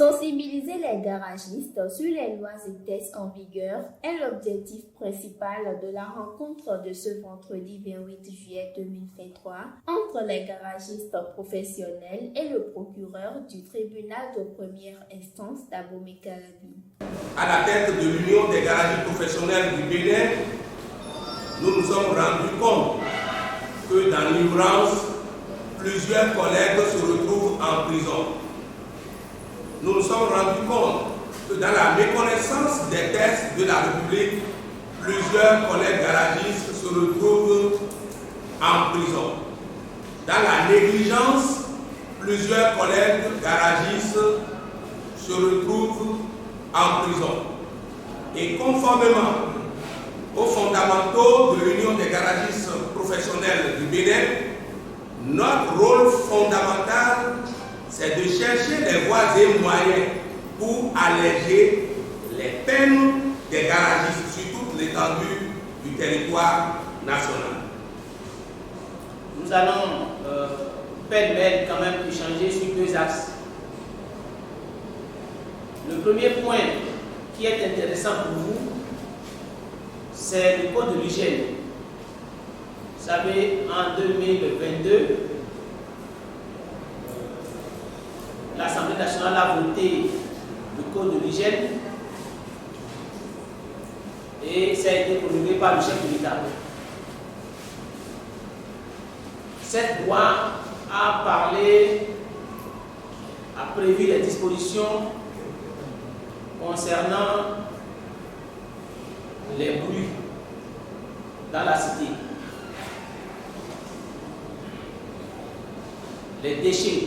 Sensibiliser les garagistes sur les lois et textes en vigueur est l'objectif principal de la rencontre de ce vendredi 28 juillet 2023 entre les garagistes professionnels et le procureur du tribunal de première instance d'Abomey-Calavi. À la tête de l'Union des garagistes professionnels du Bénin, nous nous sommes rendus compte que dans l'ignorance, plusieurs collègues se retrouvent en prison. Nous nous sommes rendus compte que dans la méconnaissance des textes de la République, plusieurs collègues garagistes se retrouvent en prison. Dans la négligence, plusieurs collègues garagistes se retrouvent en prison. Et conformément aux fondamentaux de l'Union des garagistes professionnels du Bénin, notre rôle fondamental, c'est de chercher les voies et moyens pour alléger les peines des garagistes sur toute l'étendue du territoire national. Nous allons pêle-mêle quand même échanger sur deux axes. Le premier point qui est intéressant pour vous, c'est le code de l'hygiène. Vous savez, en 2022, l'Assemblée nationale a voté le code de l'hygiène et ça a été promulgué par le chef de l'État. Cette loi a prévu les dispositions concernant les bruits dans la cité, les déchets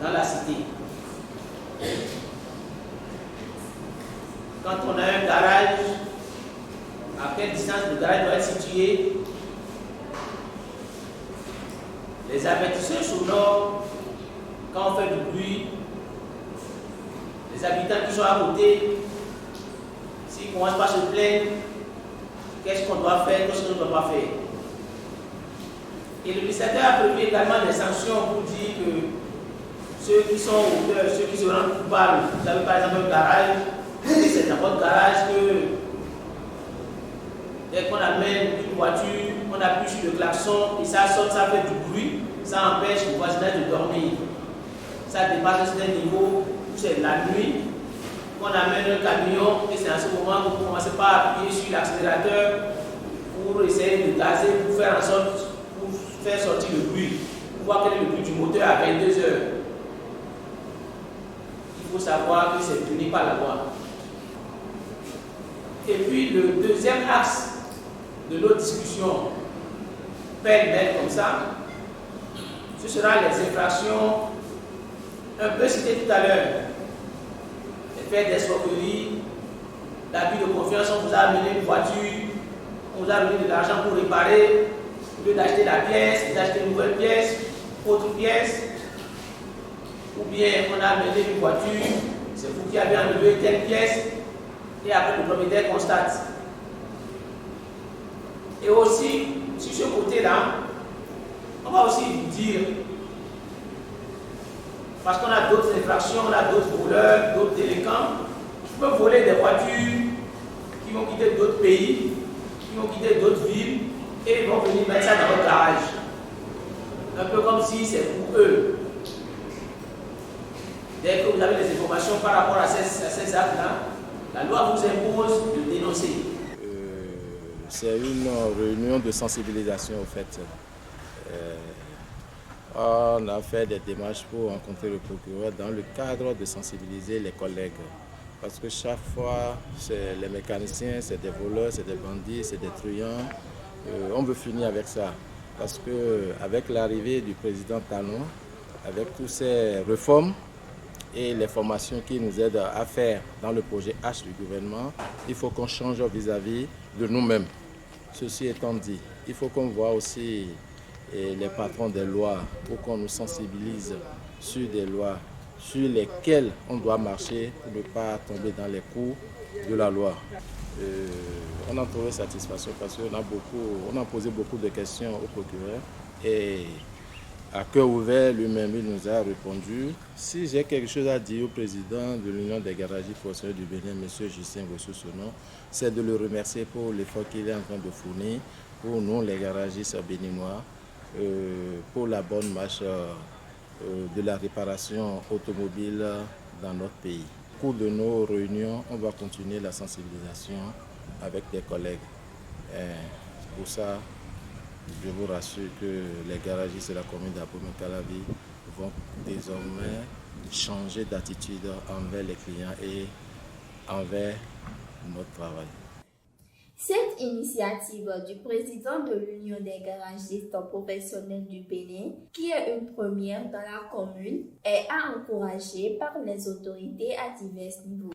dans la cité. Quand on a un garage, à quelle distance le garage doit être situé? Les avertisseurs sonores, quand on fait du bruit, les habitants qui sont à côté, s'ils ne commencent pas à se plaindre, qu'est-ce qu'on doit faire, qu'est-ce qu'on ne doit pas faire? Et le législateur a prévu également des sanctions pour dire que ceux qui sont auteurs, ceux qui se rendent coupables, vous avez par exemple un garage, et c'est dans votre garage que dès qu'on amène une voiture, on appuie sur le klaxon et ça sonne, ça fait du bruit, ça empêche le voisinage de dormir. Ça dépasse un certain niveau où c'est la nuit, qu'on amène un camion et c'est à ce moment qu'on commence par appuyer sur l'accélérateur pour essayer de gazer, pour faire en sorte, pour faire sortir le bruit, pour voir quel est le bruit du moteur à 22 heures. Il faut savoir que c'est puni par la loi. Et puis le deuxième axe de notre discussion, pêle-mêle comme ça, ce sera les infractions un peu citées tout à l'heure. Les faits d'escroquerie, l'abus de confiance, on vous a amené une voiture, on vous a amené de l'argent pour réparer, au lieu d'acheter la pièce, d'acheter une nouvelle pièce, autre pièce, ou bien on a amené une voiture, c'est vous qui avez enlevé telle pièce, et après le propriétaire constate. Et aussi, sur ce côté-là, on va aussi vous dire, parce qu'on a d'autres infractions, on a d'autres voleurs, d'autres délinquants, qui peuvent voler des voitures, qui vont quitter d'autres pays, qui vont quitter d'autres villes, et ils vont venir mettre ça dans votre garage. Un peu comme si c'est pour eux. Dès que vous avez des informations par rapport à ces actes-là, la loi vous impose de dénoncer. C'est une réunion de sensibilisation au fait. On a fait des démarches pour rencontrer le procureur dans le cadre de sensibiliser les collègues. Parce que chaque fois, c'est les mécaniciens, c'est des voleurs, c'est des bandits, c'est des truands. On veut finir avec ça. Parce qu'avec l'arrivée du président Talon, avec toutes ces réformes et les formations qui nous aident à faire dans le projet H du gouvernement, il faut qu'on change vis-à-vis de nous-mêmes. Ceci étant dit, il faut qu'on voit aussi les patrons des lois pour qu'on nous sensibilise sur des lois sur lesquelles on doit marcher pour ne pas tomber dans les coups de la loi. On a trouvé satisfaction parce qu'on a posé beaucoup de questions au procureur et À cœur ouvert, lui-même, il nous a répondu. Si j'ai quelque chose à dire au président de l'Union des garagistes professionnels du Bénin, M. Justin Gossosono, c'est de le remercier pour l'effort qu'il est en train de fournir pour nous, les garagistes béninois, pour la bonne marche de la réparation automobile dans notre pays. Au cours de nos réunions, on va continuer la sensibilisation avec des collègues. Pour ça, je vous rassure que les garagistes de la commune d'Abomey-Calavi vont désormais changer d'attitude envers les clients et envers notre travail. Cette initiative du président de l'Union des garagistes professionnels du Bénin, qui est une première dans la commune, est à encourager par les autorités à divers niveaux.